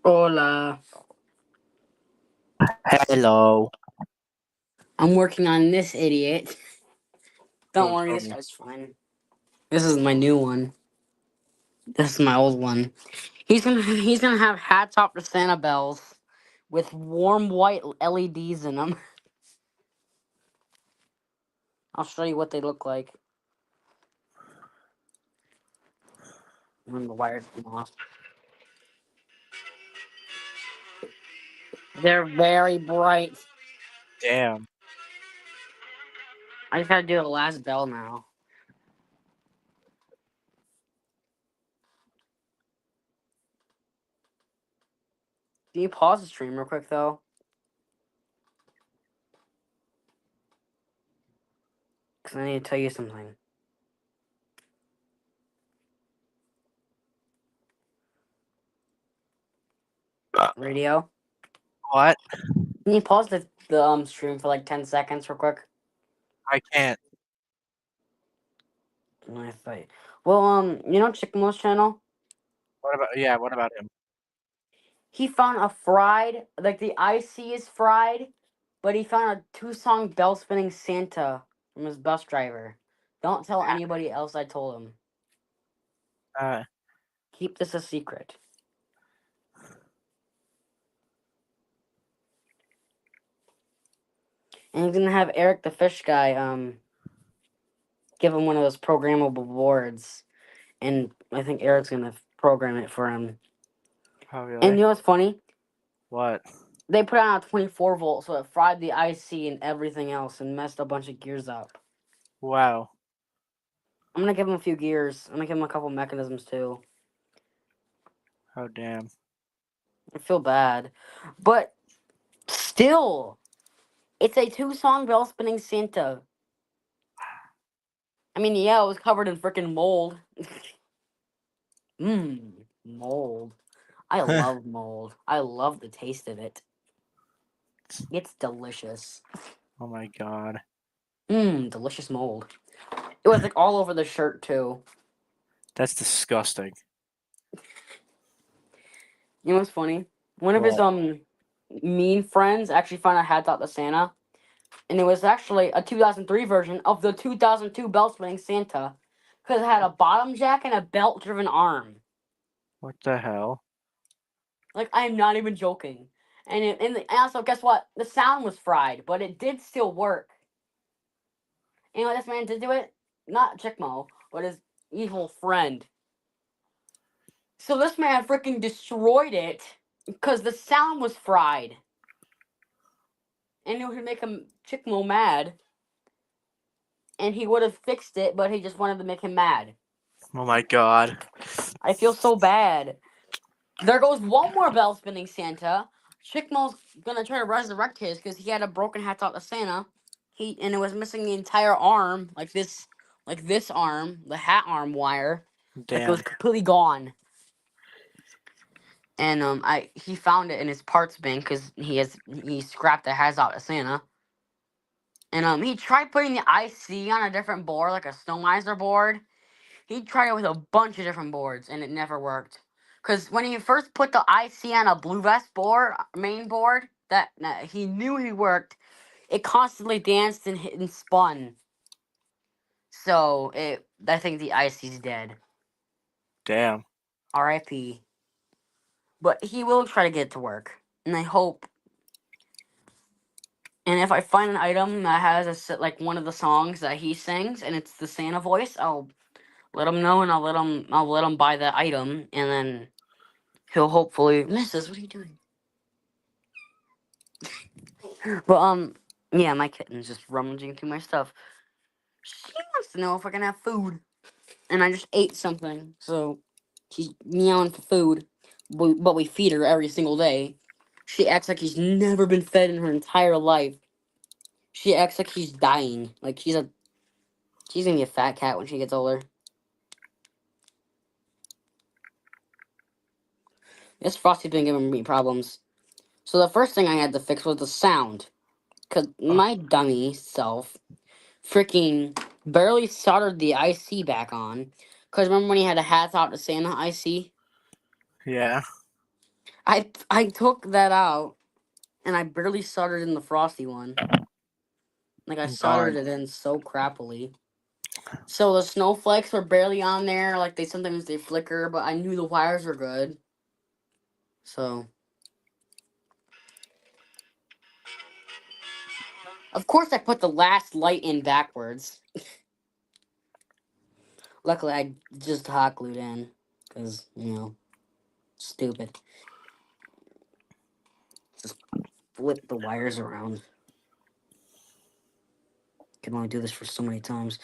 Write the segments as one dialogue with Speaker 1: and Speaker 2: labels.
Speaker 1: Hola.
Speaker 2: Hello.
Speaker 1: I'm working on this idiot. Don't worry, this
Speaker 2: Mhm.
Speaker 1: guy's fine. This is my new one. This is my old one. He's gonna have hats off to Santa bells with warm white LEDs in them. I'll show you what they look like. When the wires come off. They're very bright.
Speaker 2: Damn.
Speaker 1: I just gotta do the last bell now. Can you pause the stream real quick though? Because I need to tell you something. Radio?
Speaker 2: What?
Speaker 1: Can you pause the stream for like 10 seconds real quick?
Speaker 2: I can't.
Speaker 1: I fight. Well, you know Chickmo's channel?
Speaker 2: What about him?
Speaker 1: He found a fried, like the IC is fried, but he found a 2-song bell spinning Santa from his bus driver. Don't tell anybody else I told him.
Speaker 2: Uh,
Speaker 1: Keep this a secret. And he's gonna have Eric the fish guy, give him one of those programmable boards. And I think Eric's gonna program it for him.
Speaker 2: oh
Speaker 1: And
Speaker 2: really?
Speaker 1: you know what's funny?
Speaker 2: What?
Speaker 1: They put it on a 24 volt, so it fried the IC and everything else and messed a bunch of gears up.
Speaker 2: Wow.
Speaker 1: I'm gonna give him a few gears. I'm gonna give him a couple mechanisms too.
Speaker 2: Oh damn.
Speaker 1: I feel bad. But still, it's a 2-song bell spinning Santa. I mean, yeah, it was covered in freaking mold. Mmm, mold. I love mold. I love the taste of it. It's delicious.
Speaker 2: Oh my god.
Speaker 1: Mmm, delicious mold. It was like all over the shirt too.
Speaker 2: That's disgusting.
Speaker 1: You know what's funny? One of his
Speaker 2: What?
Speaker 1: mean friends actually found a hat top to Santa, and it was actually a 2003 version of the 2002 belt spinning Santa, because it had a bottom jack and a belt driven arm.
Speaker 2: What the hell?
Speaker 1: Like, I'm not even joking. And also, guess what? The sound was fried, but it did still work. And you know what this man did to it? Not Chickmo, but his evil friend. So this man freaking destroyed it because the sound was fried. And it would make him Chickmo mad. And he would have fixed it, but he just wanted to make him mad.
Speaker 2: Oh my god.
Speaker 1: I feel so bad. There goes one more bell spinning Santa. Chickmo's gonna try to resurrect his because he had a broken hat top to Santa. And it was missing the entire arm, like this arm, the hat arm wire. Like it
Speaker 2: Damn.
Speaker 1: was completely gone. And he found it in his parts bin because he scrapped the hat out to Santa. And he tried putting the IC on a different board, like a Snowmiser board. He tried it with a bunch of different boards, and it never worked. Because when he first put the IC on a Blue Vest board, main board, that he knew he worked, it constantly danced and hit and spun. So I think the IC's dead.
Speaker 2: Damn.
Speaker 1: R.I.P. But he will try to get it to work, and I hope. And if I find an item that has like one of the songs that he sings, and it's the Santa voice, I'll let him know, and I'll let him buy that item, and then he'll hopefully. Mrs., what are you doing? But yeah, my kitten's just rummaging through my stuff. She wants to know if I can have food, and I just ate something, so she's meowing for food. But we feed her every single day. She acts like she's never been fed in her entire life. She acts like she's dying. Like she's gonna be a fat cat when she gets older. This Frosty's been giving me problems. So the first thing I had to fix was the sound. Because
Speaker 2: Oh,
Speaker 1: my dummy self freaking barely soldered the IC back on. Because remember when he had a hats out to Santa IC?
Speaker 2: yeah.
Speaker 1: I took that out and I barely soldered in the frosty one. Like I
Speaker 2: Oh God.
Speaker 1: soldered it in so crappily. So the snowflakes were barely on there. Like sometimes they flicker, but I knew the wires were good. So of course I put the last light in backwards. Luckily I just hot glued in because stupid. Just flip the wires around. Can only do this for so many times.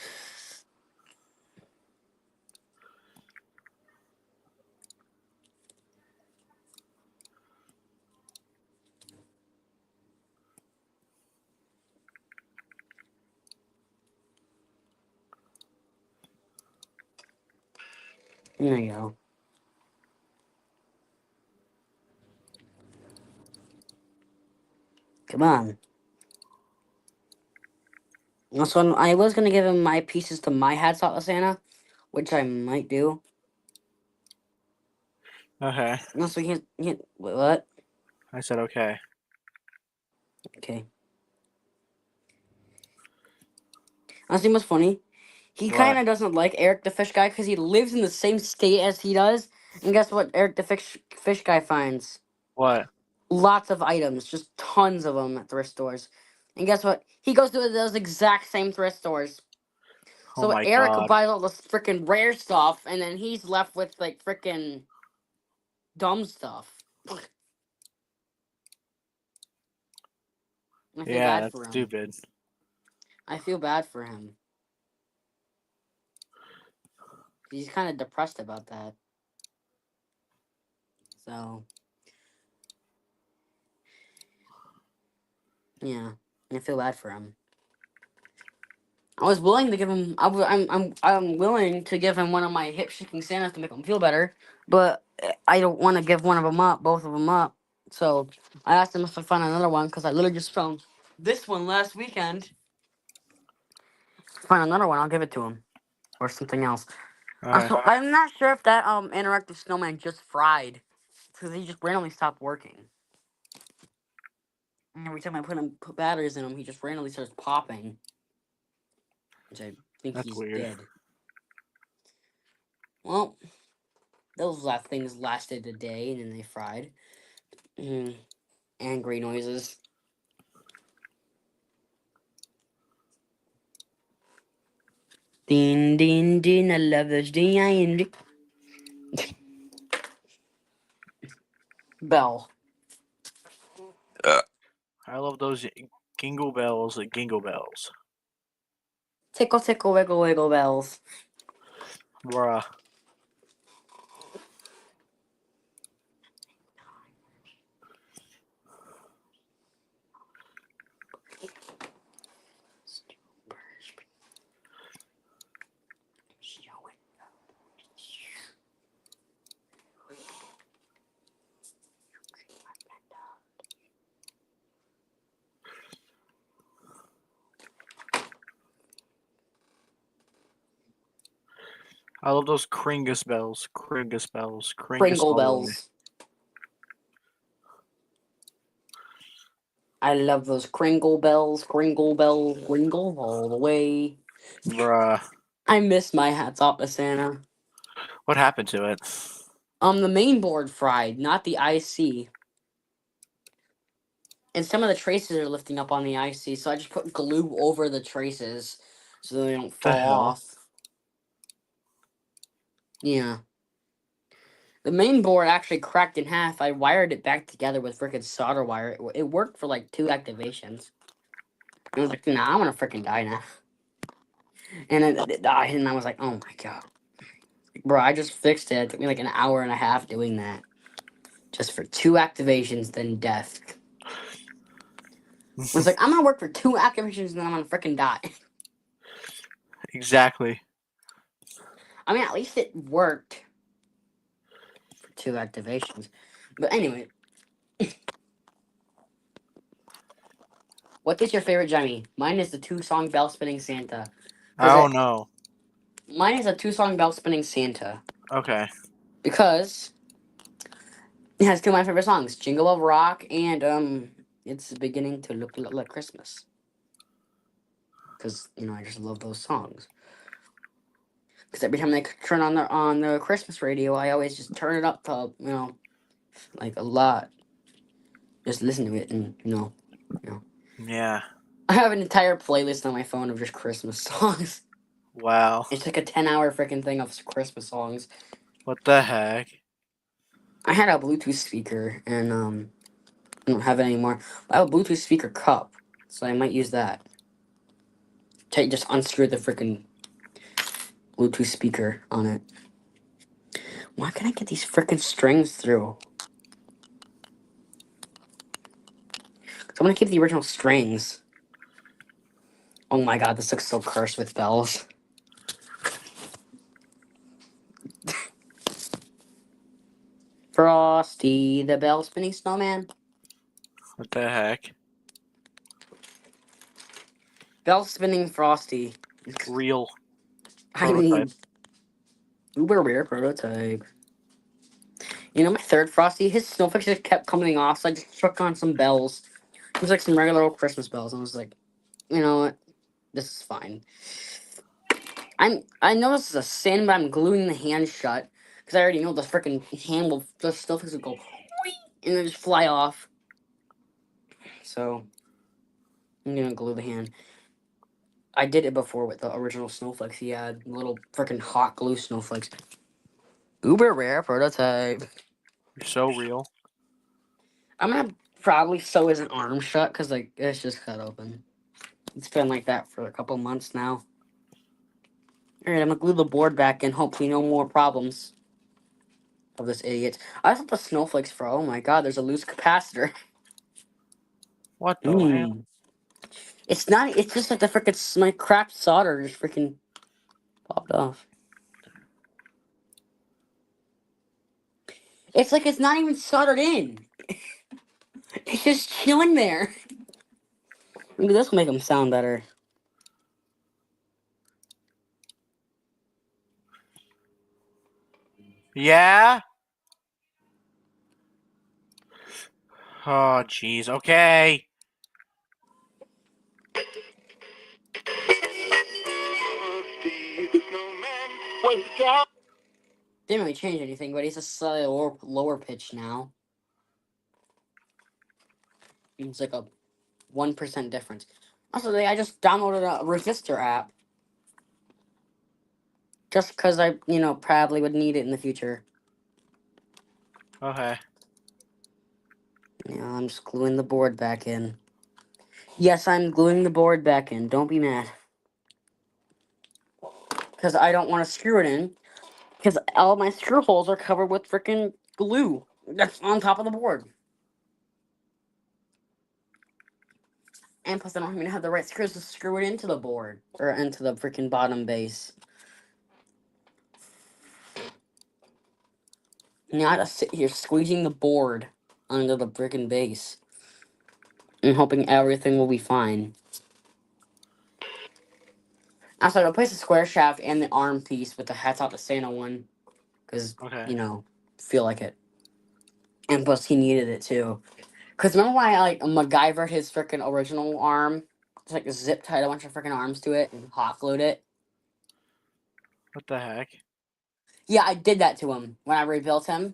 Speaker 1: There you go. Come on. Also, I was gonna give him my pieces to my hats out of Santa, which I might do.
Speaker 2: Okay.
Speaker 1: Also, wait, what?
Speaker 2: I said okay.
Speaker 1: Okay. Honestly, what's funny? He kind
Speaker 2: What?
Speaker 1: of doesn't like Eric the Fish Guy because he lives in the same state as he does. And guess what? Eric the Fish Guy finds
Speaker 2: What?
Speaker 1: lots of items, just tons of them at thrift stores. And guess what? He goes to those exact same thrift stores.
Speaker 2: Oh
Speaker 1: So
Speaker 2: my
Speaker 1: Eric
Speaker 2: God.
Speaker 1: buys all this freaking rare stuff, and then he's left with like freaking dumb stuff. I feel
Speaker 2: Yeah,
Speaker 1: bad
Speaker 2: that's
Speaker 1: for him.
Speaker 2: stupid.
Speaker 1: I feel bad for him. He's kind of depressed about that. So yeah, I feel bad for him. I was willing to give him. I'm willing to give him one of my hip shaking Santas to make him feel better, but I don't want to give one of them up, both of them up. So I asked him if I found another one because I literally just found this one last weekend. If I find another one, I'll give it to him or something else.
Speaker 2: Okay.
Speaker 1: So I'm not sure if that interactive snowman just fried because he just randomly stopped working. And every time I put batteries in him, he just randomly starts popping, which I think
Speaker 2: That's
Speaker 1: he's
Speaker 2: weird.
Speaker 1: dead. Well, those last things lasted a day and then they fried. Mm, angry noises. Din din din, I love those din. Bell.
Speaker 2: I love those Gingle Bells, Gingle Bells.
Speaker 1: Tickle tickle wiggle wiggle bells.
Speaker 2: Bruh. I love those Kringus bells. Kringus bells. Kringus
Speaker 1: Kringle
Speaker 2: all the way.
Speaker 1: bells. I love those Kringle bells. Kringle bells. Kringle all the way.
Speaker 2: Bruh.
Speaker 1: I miss my hats off to Santa.
Speaker 2: What happened to it?
Speaker 1: The main board fried, not the IC. And some of the traces are lifting up on the IC, so I just put glue over the traces so they don't
Speaker 2: The
Speaker 1: fall
Speaker 2: hell?
Speaker 1: off. Yeah. The main board actually cracked in half. I wired it back together with freaking solder wire. It worked for like 2 activations. I was like, nah, I'm gonna freaking die now. And it died, and I was like, oh my god. Bro, I just fixed it. It took me like an hour and a half doing that. Just for 2 activations, then death. I was like, I'm gonna work for 2 activations, and then I'm gonna freaking die.
Speaker 2: Exactly.
Speaker 1: I mean, at least it worked for 2 activations. But anyway, what is your favorite Jimmy? Mine is the 2-song bell spinning Santa.
Speaker 2: I
Speaker 1: Because
Speaker 2: don't know.
Speaker 1: mine is a 2-song bell spinning Santa.
Speaker 2: Okay.
Speaker 1: Because It has two of my favorite songs, Jingle Bell Rock and It's Beginning to Look Like Christmas. Because, I just love those songs. Because every time they turn on the Christmas radio, I always just turn it up to, like a lot. Just listen to it and, you know.
Speaker 2: Yeah.
Speaker 1: I have an entire playlist on my phone of just Christmas songs.
Speaker 2: Wow.
Speaker 1: It's like a 10-hour freaking thing of Christmas songs.
Speaker 2: What the heck?
Speaker 1: I had a Bluetooth speaker and I don't have it anymore. I have a Bluetooth speaker cup, so I might use that. Just unscrew the freaking Bluetooth speaker on it. Why can't I get these freaking strings through? So I'm gonna keep the original strings. Oh my god, this looks so cursed with bells. Frosty the Bell Spinning Snowman.
Speaker 2: What the heck?
Speaker 1: Bell Spinning Frosty.
Speaker 2: Real
Speaker 1: I
Speaker 2: prototype.
Speaker 1: mean, uber rare prototype. My third Frosty, his snowflakes just kept coming off, so I just struck on some bells. It was like some regular old Christmas bells, and I was like, you know what? This is fine. I know this is a sin, but I'm gluing the hand shut because I already know the freaking hand will the snowflakes will go and then just fly off. So I'm gonna glue the hand. I did it before with the original snowflakes. He had little freaking hot glue snowflakes. Uber rare prototype.
Speaker 2: You're so real.
Speaker 1: I'm gonna probably sew his arm shut because like it's just cut open. It's been like that for a couple months now. Alright, I'm gonna glue the board back in. Hopefully, no more problems of this idiot. I thought the snowflakes for. Oh my god, there's a loose capacitor.
Speaker 2: What the hell?
Speaker 1: Mm. It's not. It's just like the freaking my cracked solder just freaking popped off. It's like it's not even soldered in. It's just chilling there. Maybe this will make them sound better.
Speaker 2: Yeah? Oh, jeez. Okay.
Speaker 1: Didn't really change anything, but he's a slightly lower pitch now. It's like a 1% difference. Also, I just downloaded a resistor app just because I, probably would need it in the future.
Speaker 2: Okay.
Speaker 1: I'm just gluing the board back in. Yes, I'm gluing the board back in. Don't be mad. Because I don't want to screw it in. Because all my screw holes are covered with freaking glue that's on top of the board. And plus, I don't even have the right screws to screw it into the board. Or into the freaking bottom base. Now I gotta sit here squeezing the board under the freaking base. And hoping everything will be fine. Also, I replaced the square shaft and the arm piece with the Hats Out to Santa one. Because,
Speaker 2: Okay.
Speaker 1: Feel like it. And plus, he needed it too. Because remember when I, like, MacGyvered his freaking original arm? It's like zip tied a bunch of freaking arms to it and hot glued it.
Speaker 2: What the heck?
Speaker 1: Yeah, I did that to him when I rebuilt him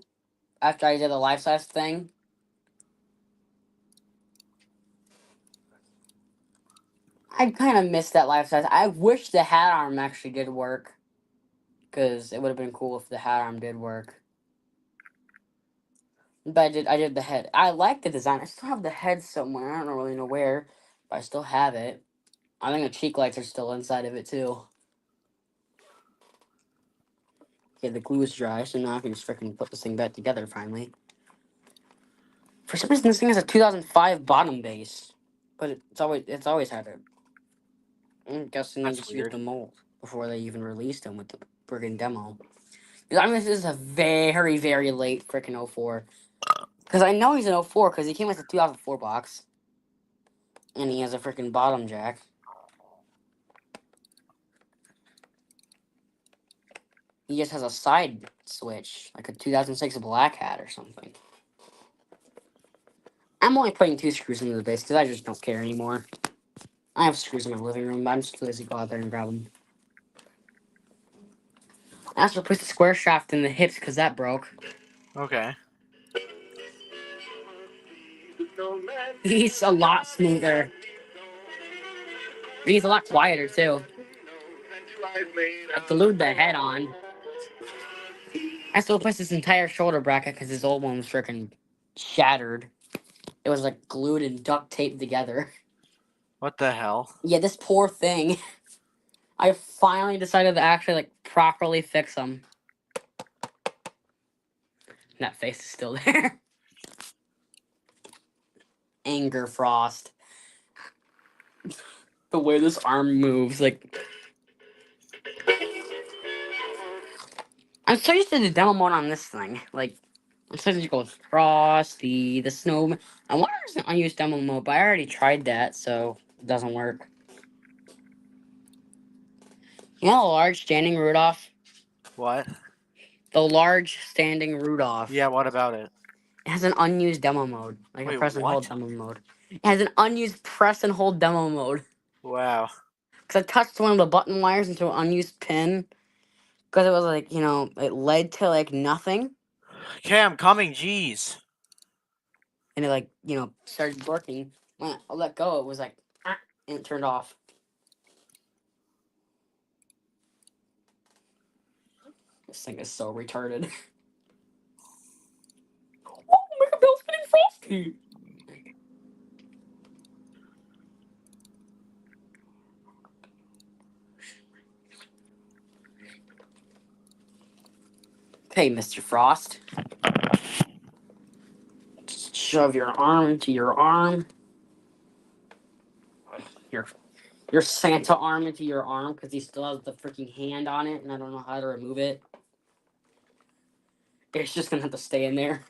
Speaker 1: after I did the life size thing. I kind of missed that life size. I wish the hat arm actually did work. Because it would have been cool if the hat arm did work. But I did the head. I like the design. I still have the head somewhere. I don't really know where, but I still have it. I think the cheek lights are still inside of it too. Okay, the glue is dry, so now I can just freaking put this thing back together finally. For some reason, this thing has a 2005 bottom base, but it's always had it. I'm guessing they
Speaker 2: That's
Speaker 1: just used
Speaker 2: weird.
Speaker 1: the mold before they even released them with the friggin' demo. 'Cause I mean, this is a very, very late freaking '04. Because I know he's an '04 because he came with a 2004 box. And he has a freaking bottom jack. He just has a side switch, like a 2006 Black Hat or something. I'm only putting 2 screws into the base because I just don't care anymore. I have screws in my living room, but I'm just lazy to go out there and grab them. I also put the square shaft in the hips because that broke.
Speaker 2: Okay.
Speaker 1: He's a lot smoother. He's a lot quieter too. I glued the head on. I still put this entire shoulder bracket because his old one was freaking shattered. It was like glued and duct taped together.
Speaker 2: What the hell?
Speaker 1: Yeah, this poor thing. I finally decided to actually like properly fix him. That face is still there. Anger Frost. The way this arm moves, like I'm so used to the demo mode on this thing. Like I'm so used to go with Frosty, the snow. I wonder if it's an unused demo mode, but I already tried that, so it doesn't work. You know the large standing Rudolph?
Speaker 2: What?
Speaker 1: The large standing Rudolph.
Speaker 2: Yeah, what about it?
Speaker 1: It has an unused demo mode. Like a
Speaker 2: Wait,
Speaker 1: press and hold
Speaker 2: what?
Speaker 1: demo mode. It has an unused press and hold demo mode.
Speaker 2: Wow.
Speaker 1: Because I touched one of the button wires into an unused pin. Because it was like, it led to like nothing.
Speaker 2: Okay, I'm coming, jeez.
Speaker 1: And it like, started working. When I let go, it was like, "Ah," and it turned off. This thing is so retarded. Oh, Mega Bill's getting frosty! Hey, Mr. Frost. Just shove your arm into your arm. Your your Santa arm into your arm because he still has the freaking hand on it, and I don't know how to remove it. It's just gonna have to stay in there.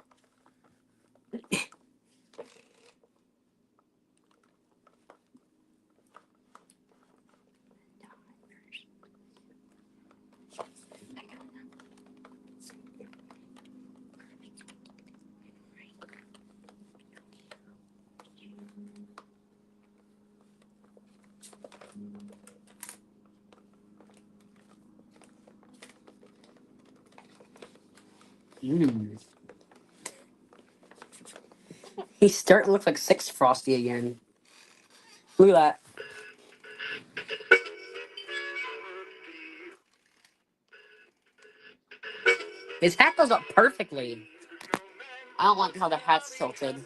Speaker 1: Mm. He's starting to look like Six Frosty again. Look at that. His hat goes up perfectly. I don't like how the hat's tilted.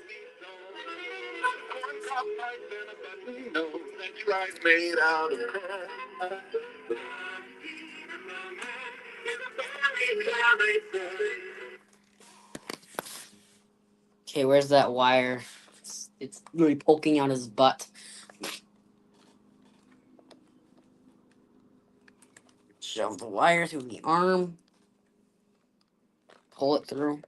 Speaker 1: Okay, where's that wire? It's really poking out his butt. Shove the wire through the arm. Pull it through.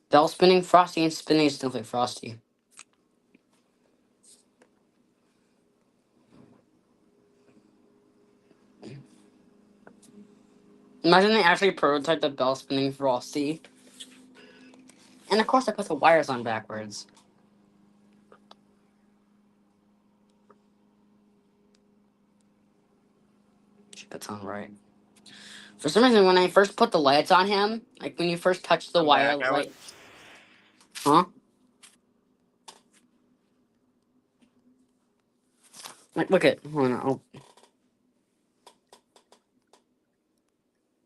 Speaker 1: Bell spinning, Frosty ain't spinning, it's still like Frosty. Imagine they actually prototyped the bell spinning Frosty. And of course I put the wires on backwards. That's on right. For some reason, when I first put the lights on him, like when you first touch the
Speaker 2: I'm
Speaker 1: wire
Speaker 2: back.
Speaker 1: light, huh? Like, look at, hold on,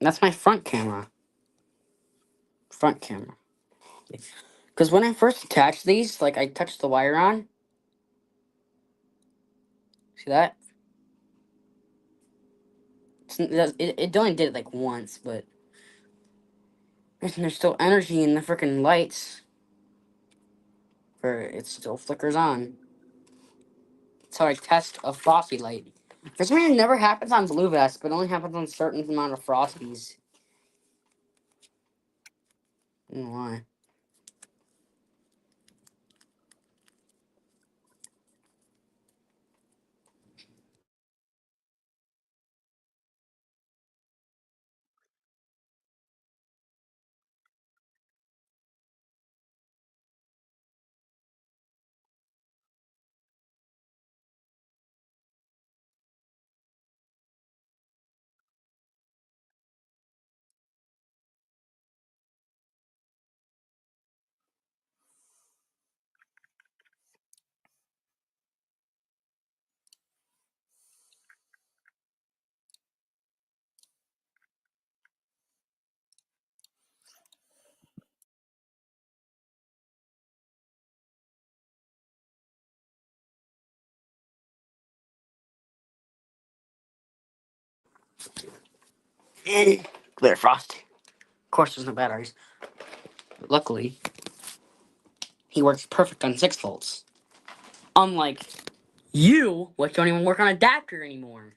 Speaker 1: that's my front camera. Front camera. Because when I first attached these, like I touched the wire on. See that? It only did it like once, but there's still energy in the freaking lights. For it still flickers on. That's how I test a Frosty light. For some reason, it never happens on Blue Vest, but only happens on certain amount of Frosties. I don't know why. Glitter Frost. Of course, there's no batteries. But luckily, he works perfect on 6 volts. Unlike you, which don't even work on adapter anymore.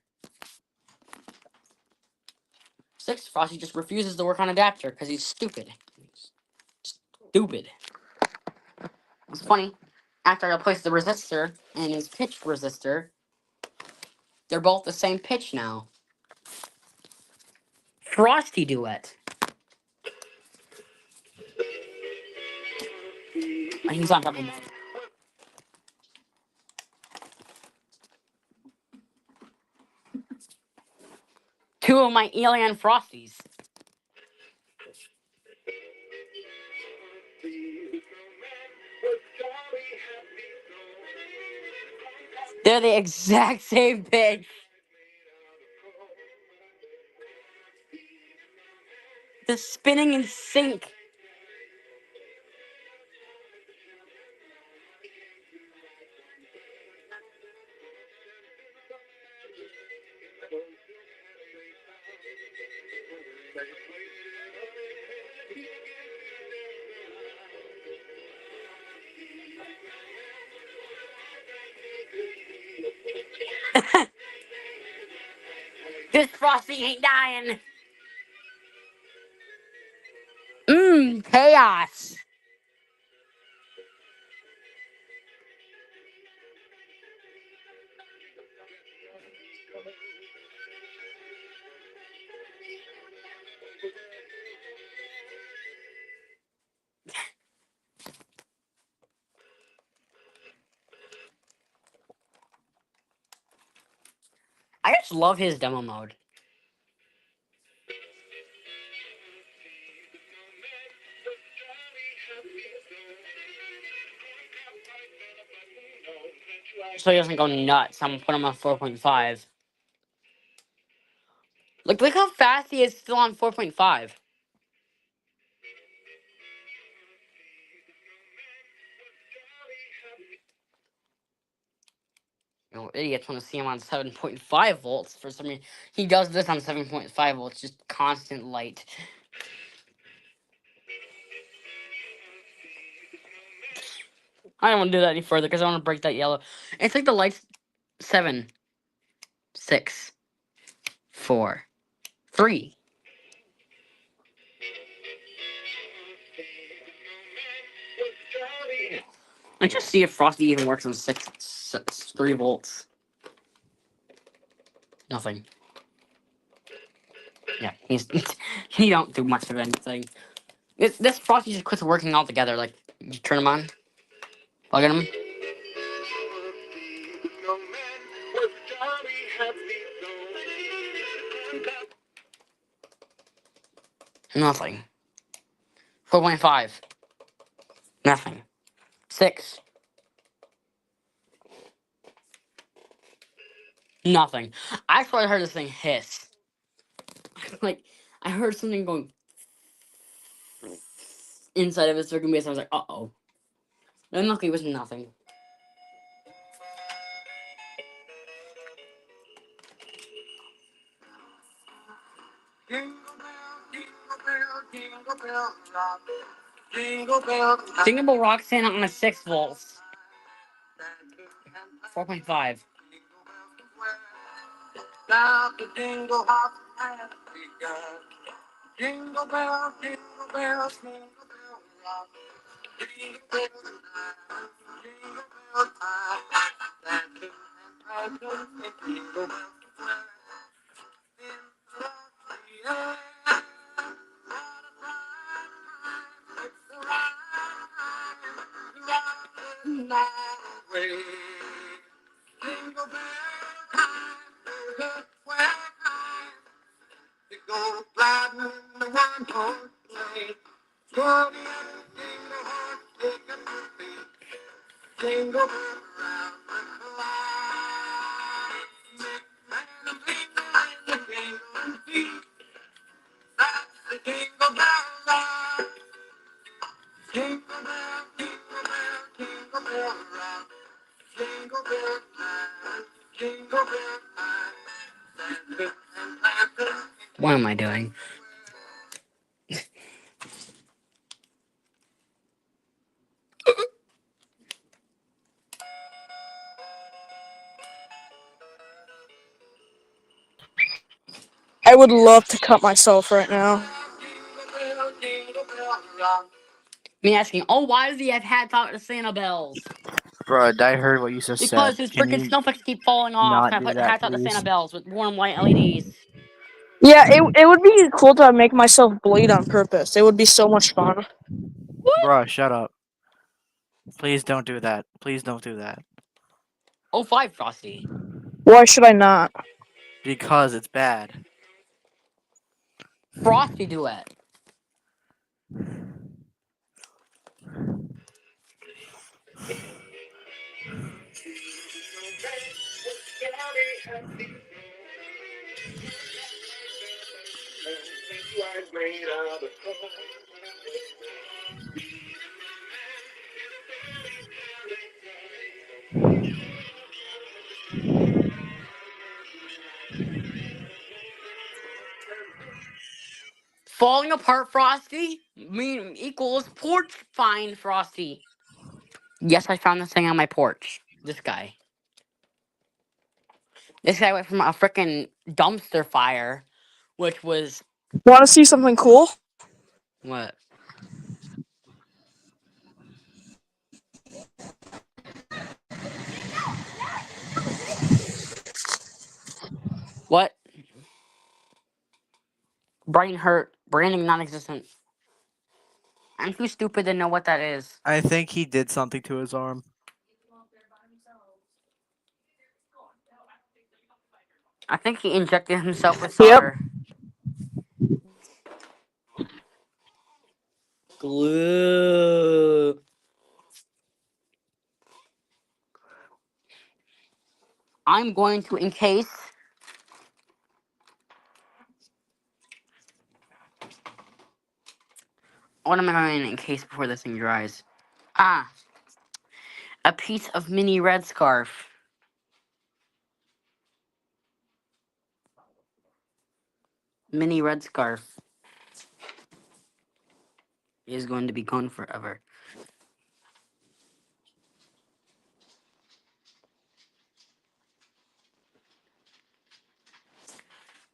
Speaker 1: 6 Frosty just refuses to work on adapter because he's stupid. Stupid. It's funny. After I replaced the resistor and his pitch resistor, they're both the same pitch now. Frosty duet. He's on double mode. Two of my alien Frosties. They're the exact same pitch. They're spinning in sync. This Frosty ain't dying. Chaos. I just love his demo mode. So he doesn't go nuts. I'm gonna put him on 4.5. Look how fast he is still on 4.5. You know, idiots want to see him on 7.5 volts for some reason. He does this on 7.5 volts, just constant light. I don't want to do that any further because I want to break that yellow. It's like the lights 7, 6, 4, 3. Let's just see if Frosty even works on 3 volts. Nothing. Yeah, he don't do much of anything. This Frosty just quits working altogether. Like, you turn him on, plug in him. Nothing. 4.5. Nothing. 6. Nothing. I swear I heard this thing hiss. Like, I heard something going inside of his circuit base. I was like, uh-oh. Then luckily it was nothing. Jingle Bell Roxanne on a 6 volts. 4.5. Jingle bell, jingle bell, jingle bell rock. Jingle bell time, jingle bell time. Jingle bell in the air. What a time, it's the right time to rock the night away. Jingle bell time, look where time. You go gliding in the one horse sleigh. Jingle, jingle horse, take a beat. Jingle bell around the clock. And a jingle and a jingle feet. That's the jingle bell rock. Jingle bell, jingle bell, jingle bell rock. Jingle bell time, jingle bell time. What am I doing?
Speaker 3: I would love to cut myself right now.
Speaker 1: Me asking, oh, why does he have hats out to Santa bells?
Speaker 2: Bruh, I heard what you just said.
Speaker 1: Because his
Speaker 2: Can
Speaker 1: freaking
Speaker 2: you
Speaker 1: snowflakes keep falling off.
Speaker 2: not
Speaker 1: And I
Speaker 2: do
Speaker 1: put the
Speaker 2: that,
Speaker 1: hats out to
Speaker 2: please?
Speaker 1: Santa bells with warm white LEDs.
Speaker 3: Yeah, it would be cool to make myself bleed on purpose. It would be so much fun.
Speaker 1: What?
Speaker 2: Bruh, shut up. Please don't do that. Please don't do that.
Speaker 1: Oh, 05 Frosty.
Speaker 3: Why should I not?
Speaker 2: Because it's bad.
Speaker 1: Frosty duet. Falling apart Frosty equals porch find Frosty. Yes, I found this thing on my porch. This guy. This guy went from a freaking dumpster fire, which was
Speaker 3: Want to see something cool?
Speaker 1: what? What? Brain hurt. Branding non-existent. I'm too stupid to know what that is.
Speaker 2: I think he did something to his arm.
Speaker 1: I think he injected himself with
Speaker 3: Yep.
Speaker 1: solder. Glue. I'm going to encase. What am I going to encase before this thing dries? Ah, a piece of mini red scarf. Mini red scarf is going to be gone forever.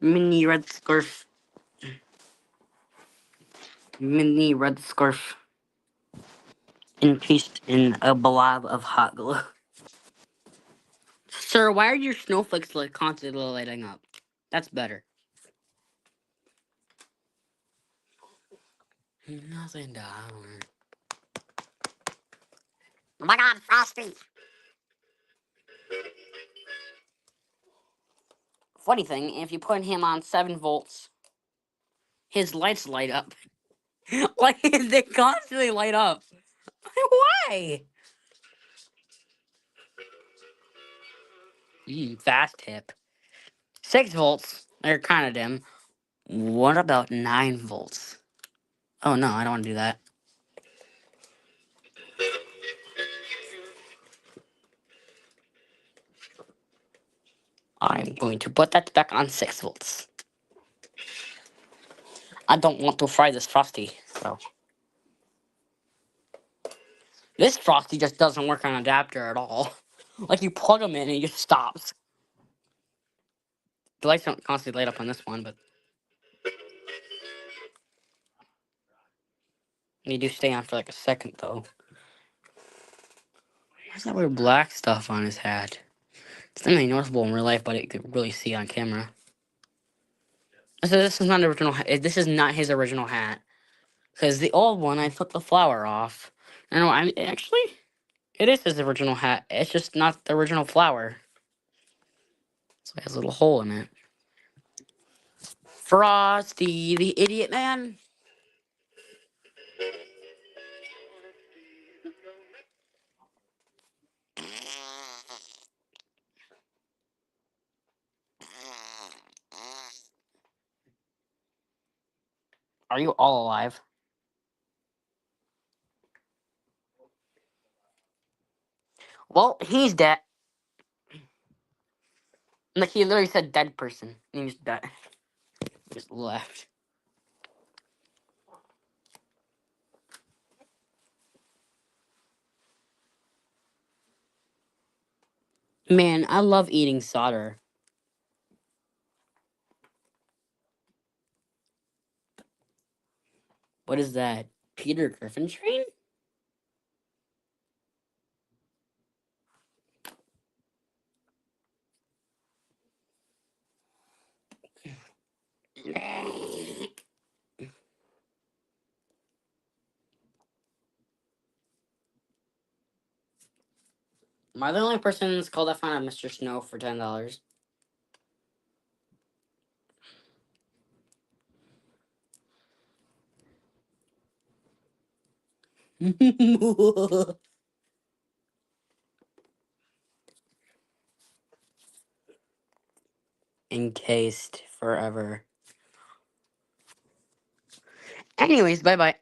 Speaker 1: Mini red scarf. Mini red scarf. Encased in a blob of hot glue. Sir, why are your snowflakes like constantly lighting up? That's better. Nothing down. Oh my god, Frosty! Funny thing, if you put him on 7 volts, his lights light up. Like, they constantly light up. Why? Fast tip. 6 volts, they're kind of dim. What about 9 volts? Oh no, I don't want to do that. I'm going to put that back on 6 volts. I don't want to fry this Frosty, so. This Frosty just doesn't work on adapter at all. Like, you plug him in and he just stops. The lights don't constantly light up on this one, but they do stay on for like a second, though. Why does that wear black stuff on his hat? It's not really noticeable in real life, but you could really see on camera. So this is not an original. This is not his original hat. Because the old one, I took the flower off. I know. I actually, it is his original hat. It's just not the original flower. So it has a little hole in it. Frosty, the idiot man. Are you all alive? Well, he's dead. Like, he literally said dead person. And he's dead. Just left. Man, I love eating solder. What is that? Peter Griffin train? Am I the only person in this call that found out Mr. Snow for $10? Encased forever. Anyways, bye bye.